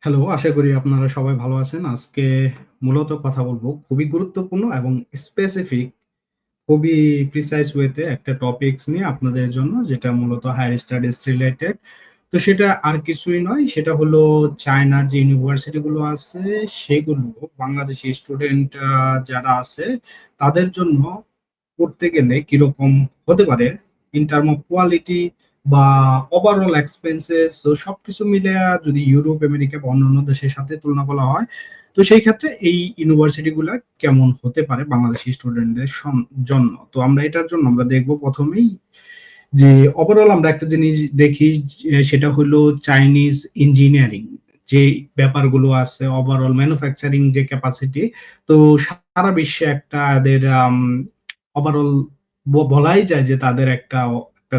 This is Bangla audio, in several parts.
হ্যালো, আশা করি আপনারা সবাই ভালো আছেন। আজকে মূলত কথা বলবো খুবই গুরুত্বপূর্ণ এবং স্পেসিফিক, খুবই প্রিসাইজ ওয়েতে একটা টপিকস নিয়ে আপনাদের জন্য, যেটা মূলত হায়ার স্টাডিজ রিলেটেড। তো সেটা আর কিছুই নয়, সেটা হলো চায়নার যে ইউনিভার্সিটি গুলো আছে সেগুলো বাংলাদেশি স্টুডেন্ট যারা আছে তাদের জন্য পড়তে গেলে কিরকম হতে পারে ইন টার্ম অফ কোয়ালিটি বা ওভারঅল এক্সপেন্সেস। তো সবকিছু মিলে যদি ইউরোপ আমেরিকা বা অন্যান্য দেশের সাথে তুলনা করা হয়, তো সেই ক্ষেত্রে এই ইউনিভার্সিটি গুলা কেমন হতে পারে বাংলাদেশি স্টুডেন্টদের জন্য। তো আমরা এটার জন্য আমরা দেখবো প্রথমেই যে ওভারঅল আমরা একটা জিনিস দেখি, যে সেটা হলো চাইনিজ ইঞ্জিনিয়ারিং যে ব্যাপারগুলো আছে, ওভারঅল ম্যানুফ্যাকচারিং যে ক্যাপাসিটি। তো সারা বিশ্বে একটা এদের ওভারঅল বলাই যায় যে তাদের একটা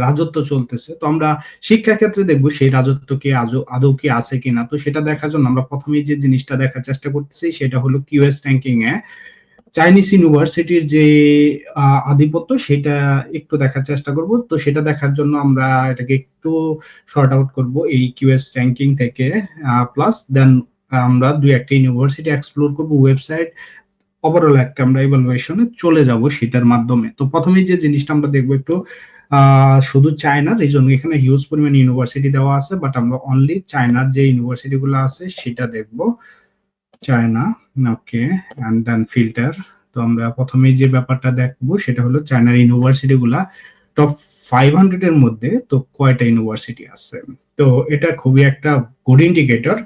রাজত্ব চলতেছে। তো আমরা শিক্ষা ক্ষেত্রে দেখবো সেই রাজত্ব কি আজও আদৌ কি আছে কিনা। তো সেটা দেখার জন্য আমরা প্রথমেই যে জিনিসটা দেখার চেষ্টা করতেছি সেটা হলো কিউএস র্যাঙ্কিং এ চাইনিজ ইউনিভার্সিটির যে আধিপত্য সেটা একটু দেখার চেষ্টা করব। তো সেটা দেখার জন্য আমরা এটাকে একটু শর্ট আউট করব এই কিউএস র্যাঙ্কিং থেকে। প্লাস দেন আমরা দুই একটা ইউনিভার্সিটি এক্সপ্লোর করব, ওয়েবসাইট, ওভারঅল একটা আমরা ইভালুয়েশনে চলে যাব সেটার মাধ্যমে। তো প্রথমেই যে জিনিসটা আমরা দেখবো একটু শুধু চায়নার, এই জন্য এখানে হিউজ পরিমাণ ইউনিভার্সিটি দেওয়া আছে, বাট আমরা অনলি চায়নার যে ইউনিভার্সিটি গুলো আছে সেটা দেখবো। China, okay, and then filter. তো আমরা প্রথমেই যে ব্যাপারটা দেখবো সেটা হলো চায়নার ইউনিভার্সিটি গুলা টপ 500 এর মধ্যে তো কয়টা ইউনিভার্সিটি আছে। তো এটা খুবই একটা good indicator.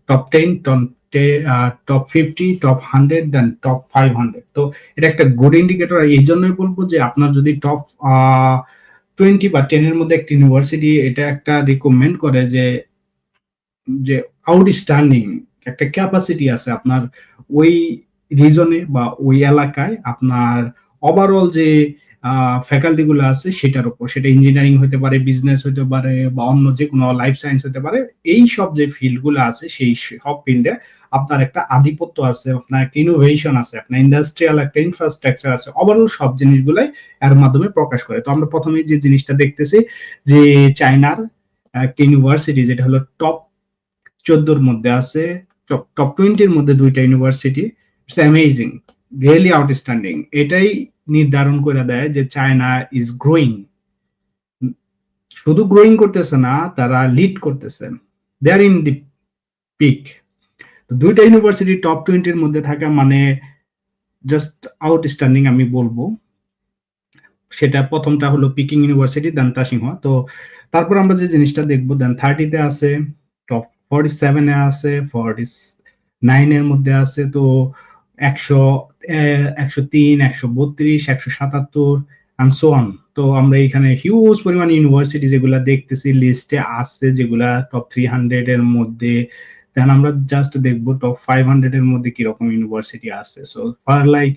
Top 10, top 50, top 100, দেন টপ 500। তো এটা একটা গুড ইন্ডিকেটর। এই জন্যই বলবো যে আপনার যদি টপ 20 বা 10 এর মধ্যে একটা ইউনিভার্সিটি এটা একটা রিকমেন্ড করে যে যে আউটস্ট্যান্ডিং একটা ক্যাপাসিটি আছে আপনার ওই রিজনে বা ওই এলাকায়, আপনার ওভারঅল যে ফ্যাকাল্টি গুলো আছে সেটার উপর, সেটা ইঞ্জিনিয়ারিং হতে পারে, বিজনেস হতে পারে, বা অন্য যে কোনো লাইফ সায়েন্স হতে পারে, এই সব যে ফিল্ড গুলো আছে সেই সব ফিল্ডে আপনার একটা আধিপত্য আছে, আপনার একটা ইনোভেশন আছে, আপনার ইন্ডাস্ট্রিয়াল একটা ইনফ্রাস্ট্রাকচার আছে, ওভারঅল সব জিনিসগুলাই এর মাধ্যমে প্রকাশ করে। তো আমরা প্রথমে যে জিনিসটা দেখতেছি যে চায়নার একটা ইউনিভার্সিটি যেটা হলো টপ 14 মধ্যে আছে, টপ 20-র মধ্যে দুইটা university. It's amazing, really outstanding. এটাই নির্ধারণ করে দেয় যে চায়না ইজ গ্রোয়িং। শুধু গ্রোয়িং করতেছে না, তারা লিড করতেছে, দে আর ইন দি পিক। তো দুইটা ইউনিভার্সিটি টপ 20-র মধ্যে থাকা মানে জাস্ট আউটস্ট্যান্ডিং আমি বলবো। সেটা প্রথমটা হলো পিকিং ইউনিভার্সিটি, দেন তাসিংহা। তো তারপর আমরা যে জিনিসটা দেখবো, দেন 30-তে আছে, টপ 47-এ আছে, 49-এর মধ্যে আছে। তো 100, 103, 132, 177 অ্যান্ড সো অন। তো আমরা এখানে হিউজ পরিমাণ ইউনিভার্সিটি যেগুলা দেখতেছি লিস্টে আছে, যেগুলা টপ 300 এর মধ্যে। দেন আমরা জাস্ট দেখবো টপ 500 এর মধ্যে কিরকম ইউনিভার্সিটি আছে। So for like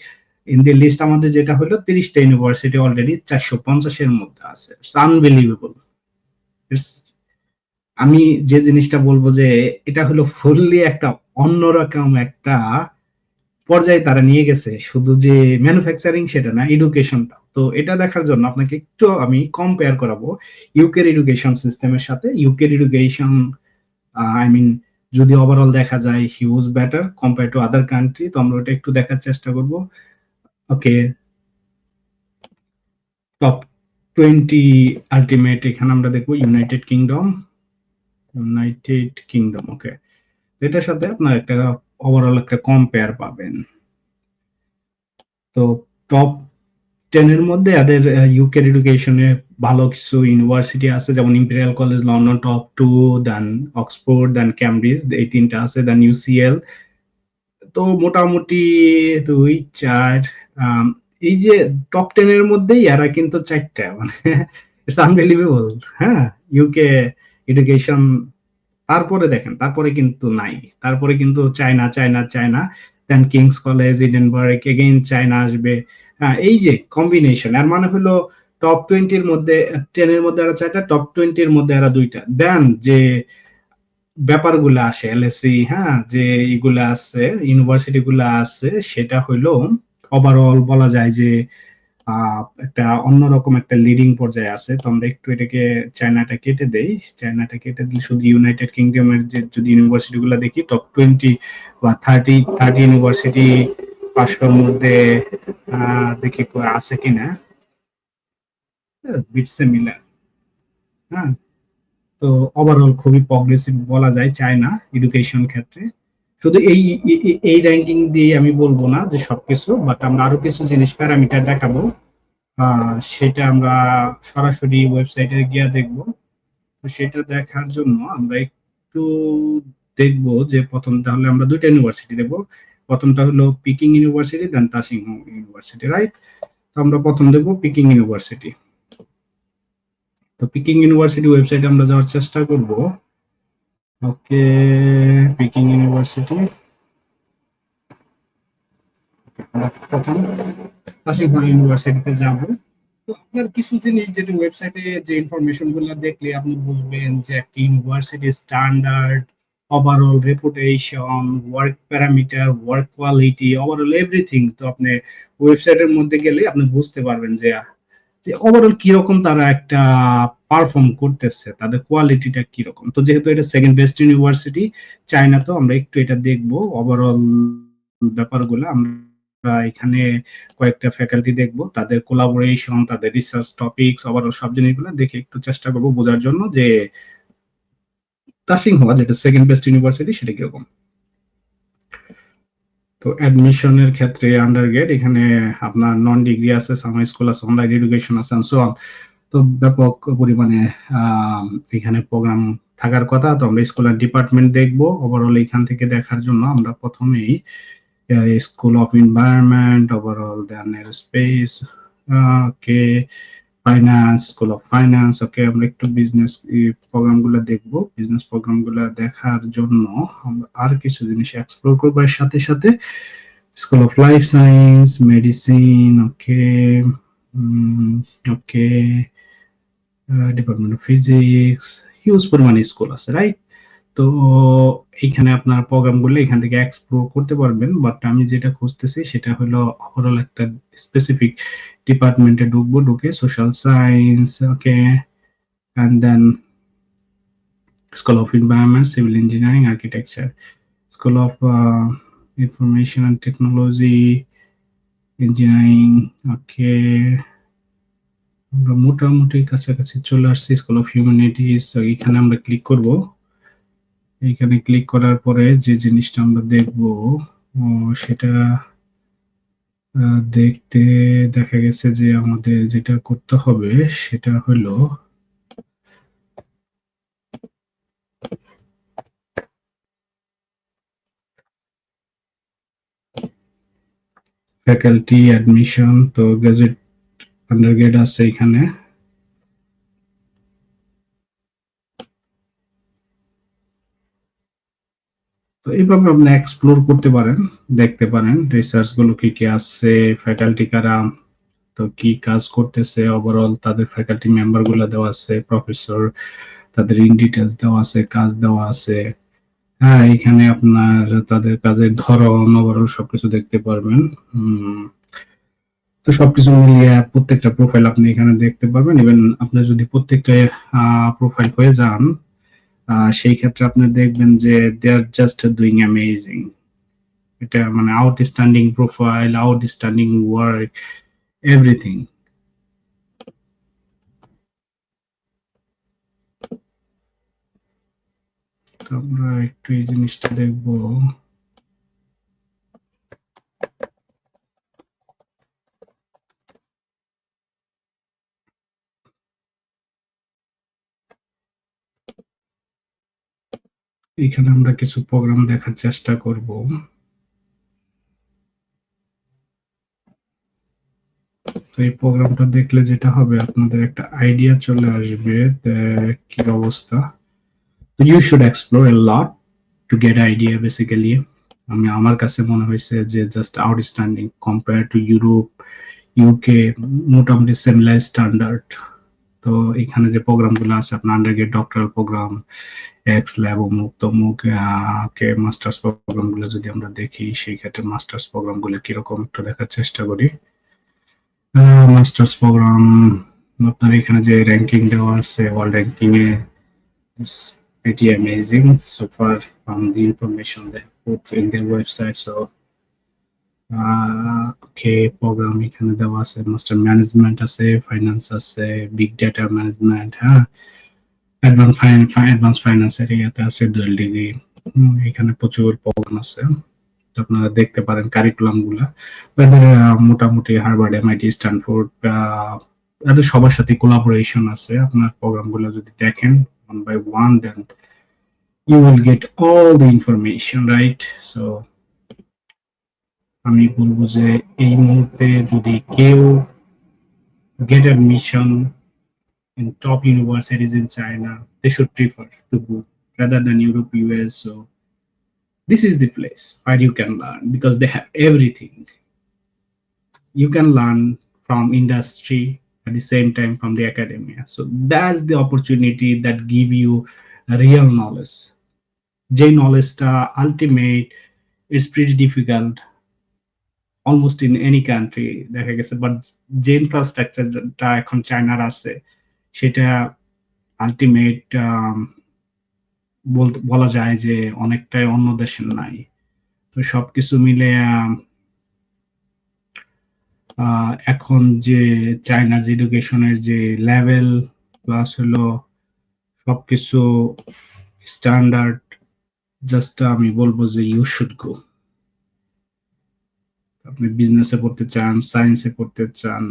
in the list আমাদের যেটা হলো 30টা ইউনিভার্সিটি অলরেডি 450-এর মধ্যে আছে। It's unbelievable. ইটস, আমি যে জিনিসটা বলবো যে এটা হলো ফুললি একটা অন্যরকম একটা পর্যায়ে তারা নিয়ে গেছে। শুধু যে ম্যানুফ্যাকচারিং সেটা না, এডুকেশনটা। তো এটা দেখার জন্য আপনাকে একটু আমি কম্পেয়ার করাবো ইউকের এডুকেশন সিস্টেমের সাথে। ইউকের এডুকেশন, আই মিন, যদি ওভারঅল দেখা যায় huge better compare to other country. তো আমরা ওটা একটু দেখার চেষ্টা করব। ওকে, টপ 20 আলটিমেট, এখানে আমরা দেখবো ইউনাইটেড কিংডম। ওকে, এটার সাথে আপনার একটা ওভারঅল একটা কম্পেয়ার পাবেন। তো টপ 10-এর মধ্যে এদের ইউকের এডুকেশনে ভালো কিছু ইউনিভার্সিটি আছে, যেমন ইম্পেরিয়াল কলেজ লন্ডন টপ 2, দেন অক্সফোর্ড, দেন ক্যামব্রিজ, এই তিনটা আছে, দেন ইউসিএল। তো মোটামুটি 2, 4, এই যে টপ 10-এর মধ্যেই এরা কিন্তু চারটা, মানে ইটস আনবিলিভেবল। হ্যাঁ, ইউকে এডুকেশন। তারপরে দেখেন, তারপরে কিন্তু নাই, তারপরে কিন্তু চায়না, চায়না, চায়না, দেন কিংস কলেজ, ইডেনবার্গ, এগেইন চায়না আসবে। হ্যাঁ, এই যে কম্বিনেশন, এর মানে হলো টপ 20-র মধ্যে, 10-এর মধ্যে এরা চারটা, টপ 20-র মধ্যে এরা দুইটা। দেন যে ব্যাপারগুলো আসে এলএসসি, হ্যাঁ, যে এগুলা আছে, ইউনিভার্সিটি গুলা আছে, সেটা হইলো ওভারঅল বলা যায় যে একটা অন্যরকম একটা লিডিং পর্যায়ে আছে। তো আমরা একটু এটাকে চায়নাটা কেটে দেই। চায়নাটা কেটে দিলে শুধু ইউনাইটেড কিংডমের যে যদি ইউনিভার্সিটি গুলো দেখি টপ 20 বা 30 ইউনিভার্সিটি 500 মধ্যে দেখি আছে কিনা, বিটসে মিলার। হ্যাঁ, তো ওভারঅল খুবই প্রগ্রেসিভ বলা যায় চায়না এডুকেশন ক্ষেত্রে। শুধু এই র্যাঙ্কিং দিয়ে আমি বলবো না যে সবকিছু, বাট আমরা আরো কিছু জিনিস প্যারামিটার দেখাবো। সেটা আমরা সরাসরি ওয়েবসাইটে গিয়ে দেখব। তো সেটা দেখার জন্য আমরা একটু দেখব যে প্রথম তাহলে আমরা দুইটা ইউনিভার্সিটি দেখব। প্রথমটা হলো পিকিং ইউনিভার্সিটি, দেন তাসিং ইউনিভার্সিটি, রাইট? তো আমরা প্রথম দেখব পিকিং ইউনিভার্সিটি। তো পিকিং ইউনিভার্সিটি ওয়েবসাইটে আমরা যাওয়ার চেষ্টা করব। ওকে, পিকিং ইউনিভার্সিটি প্রথম তাসিং ইউনিভার্সিটিতে যাব। তো আপনার কিছু জিনিস যেটা ওয়েবসাইটে যে ইনফরমেশন গুলো দেখলে আপনি বুঝবেন যে একটা university standard, overall reputation, work parameter, work quality, overall everything. তো আপনি ওয়েবসাইটের মধ্যে গেলে আপনি বুঝতে পারবেন যে যে ওভারঅল কিরকম তারা একটা পারফর্ম করতেছে, তাদের কোয়ালিটিটা কিরকম। তো যেহেতু এটা সেকেন্ড বেস্ট ইউনিভার্সিটি চায়না, তো আমরা একটু এটা দেখবো ওভারঅল ব্যাপারগুলো। আমরা এখানে কয়েকটা ফ্যাকাল্টি দেখব, তাদের কোলাবোরেশন, তাদের রিসার্চ টপিকস, ওভারঅল সব জিনিসগুলো দেখে একটু চেষ্টা করবো বোঝার জন্য যে তাসিং হওয়া যেটা সেকেন্ড বেস্ট ইউনিভার্সিটি সেটা কিরকম। তো অ্যাডমিশনের ক্ষেত্রে আন্ডার গ্রেড এখানে আপনার নন ডিগ্রি আছে, সামার স্কুল আছে, অনলাইন এডুকেশন আছে, সো অন। তো ব্যাপক পরিমাণে এখানে প্রোগ্রাম থাকার কথা। তো আমরা স্কুল ডিপার্টমেন্ট দেখবো। ওভারঅল এখান থেকে দেখার জন্য আমরা প্রথমেই school of environment, overall then aerospace, okay, finance, school of finance, okay. আমরা একটু বিজনেস প্রোগ্রামগুলো দেখবো। বিজনেস প্রোগ্রামগুলো দেখার জন্য আমরা আর কিছু জিনিস এক্সপ্লোর করবো এর সাথে সাথে। School of life science, medicine, okay, okay, department of physics, huge পরিমাণে স্কুল আছে, রাইট? তো এইখানে আপনার প্রোগ্রামগুলো এখান থেকে এক্সপ্লোর করতে পারবেন। বাট আমি যেটা খুঁজতেছি সেটা হলো ওভারঅল একটা স্পেসিফিক ডিপার্টমেন্টে ঢুকবো, ঢুকে social science, okay, and then school of environment, civil engineering, architecture, school of information and technology, engineering, okay. আমরা মোটামুটি কাছাকাছি চলে আসছি। স্কুল অফ হিউম্যানিটিস, এখানে আমরা ক্লিক করব। এইখানে ক্লিক করার পরে যে জিনিসটা আমরা দেখব সেটা দেখতে দেখা গেছে যে আমাদের যেটা করতে হবে সেটা হলো ফ্যাকাল্টি অ্যাডমিশন। তো গ্রাজুয়েট, আন্ডারগ্রেড আছে এখানে। তো এইভাবে আপনি এক্সপ্লোর করতে পারেন, দেখতে পারেন রিসার্চ গুলো কি কি আছে, ফ্যাকাল্টি কারা, তো কি কাজ করতেছে, ওভারঅল তাদের ফ্যাকাল্টি মেম্বার গুলা দেওয়া আছে, প্রফেসর, তাদের ইন ডিটেলস দেওয়া আছে, কাজ দেওয়া আছে। হ্যাঁ, এখানে আপনার তাদের কাজের ধরন, ওভারঅল সবকিছু দেখতে পারবেন। তো সবকিছু মিলিয়ে প্রত্যেকটা প্রোফাইল আপনি এখানে দেখতে পারবেন। ইভেন আপনি যদি প্রত্যেকটা প্রোফাইল হয়ে যান, সেই ক্ষেত্রে আপনি দেখবেন যে দে আর জাস্ট ডুইং অ্যামেজিং। এটা মানে outstanding profile, outstanding work, everything. তো আমরা একটু এই জিনিসটা দেখবো। এখানে আমরা কিছু প্রোগ্রাম দেখার চেষ্টা করব। তো এই প্রোগ্রামটা দেখলে যেটা হবে আপনাদের একটা আইডিয়া চলে আসবে কি অবস্থা। You should explore a lot to get idea basically. আমার কাছে মনে হয়েছে যে just outstanding compare to Europe, UK, মোটামুটি সিমিলার স্ট্যান্ডার্ড। তো এখানে যে প্রোগ্রামগুলো আছে আপনার undergrad doctoral program, X lab, অমুক তমুক, কে মাস্টার্স প্রোগ্রামগুলো যদি আমরা দেখি সেই ক্ষেত্রে মাস্টার্স প্রোগ্রামগুলো কিরকম একটু দেখার চেষ্টা করি। মাস্টার্স প্রোগ্রাম আপনার এখানে যে র্যাঙ্কিং দেওয়া আছে world ranking A it's pretty amazing so far from the information they put in their website. So okay program এখানে দেওয়া আছে মাস্টার ম্যানেজমেন্ট আছে, ফাইন্যান্স আছে, বিগ ডেটা ম্যানেজমেন্ট, হ্যাঁ, অ্যাডভান্স ফাইন্যান্স এরিয়াতে আছে ডুয়াল ডিগ্রি। এখানে প্রচুর প্রোগ্রাম আছে, তো আপনারা দেখতে পারেন কারিকুলাম গুলা। এদের মোটামুটি হার্ভার্ড, এমআইটি, স্ট্যানফোর্ড, এদের সবার সাথে কোলাবোরেশন আছে। আপনার প্রোগ্রাম গুলো যদি দেখেন one by one, then you will get all the information, right? So আমি বলবো যে এই মুহূর্তে যদি কেউ get admission in top universities in China, they should prefer to go rather than Europe, US. So this is the place where you can learn because they have everything. You can learn from industry at the same time from the academia. So that's the opportunity that give you real knowledge. J knowledge ultimate, it's pretty difficult almost in any country দেখা গেছে, বাট যে ইনফ্রাস্ট্রাকচারটা এখন চায়নার আছে সেটা আলটিমেট বলা যায় যে অনেকটাই অন্য দেশের নাই। তো সবকিছু মিলে এখন যে চায়নার যে এডুকেশনের যে লেভেল প্লাস হলো সবকিছু স্ট্যান্ডার্ড, জাস্ট আমি বলবো যে ইউ শুড গো। আপনি বিজনেসে পড়তে চান, সায়েন্সে পড়তে চান,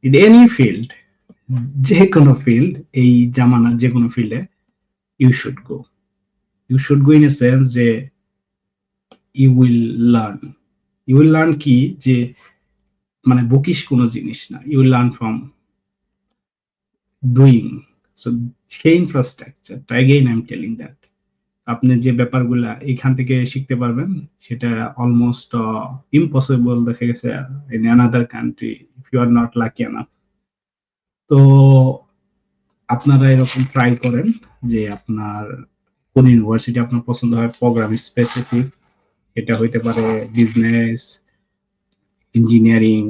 ইন এনি ফিল্ড, যে কোনো ফিল্ড, এই জামানার যে কোনো ফিল্ডে you should go. You should go in a sense যে you will learn. You will learn কি, যে মানে বুকিশ কোনো জিনিস না, you will learn from doing. So সেই ইনফ্রাস্ট্রাকচারটা again I am telling that আপনি যে ব্যাপারগুলা এখান থেকে শিখতে পারবেন সেটা অলমোস্ট ইম্পসিবল দেখা গেছে in another country if you are not lucky enough. তো আপনারা এরকম ট্রাই করেন যে আপনার কোন ইউনিভার্সিটি আপনার পছন্দ হয়, প্রোগ্রাম স্পেসিফিক, এটা হইতে পারে business, engineering,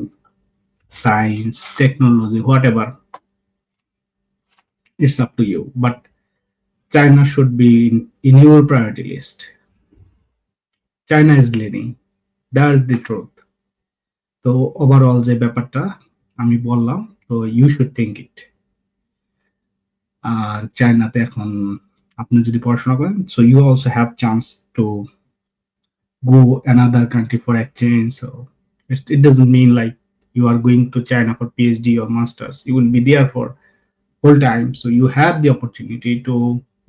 science, technology, what ever, it's up to you, but China should be in your priority list. China is leading, that's the truth. তো ওভারঅল যে ব্যাপারটা আমি বললাম, তো ইউ শুড থিঙ্ক ইট। আর চায়নাতে এখন আপনি যদি পড়াশোনা করেন, so you also have chance to go another country for exchange. So it doesn't mean like you are going to China for PhD or masters. You will be there for whole time. So you have the opportunity to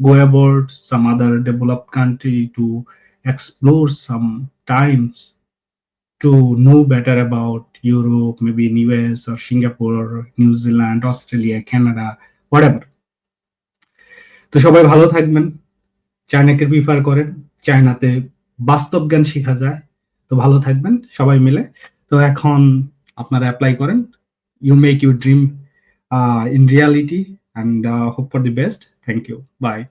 go abroad, some other developed country, to explore some times, to know better about Europe, maybe in US or Singapore, New Zealand, Australia, Canada, whatever. তো সবাই ভালো থাকবেন, চায়নাকে প্রিফার করেন, চায়নাতে বাস্তব জ্ঞান শেখা যায়। তো ভালো থাকবেন সবাই মিলে। তো এখন আপনারা অ্যাপ্লাই করেন, you make your dream in reality, and hope for the best. Thank you. Bye.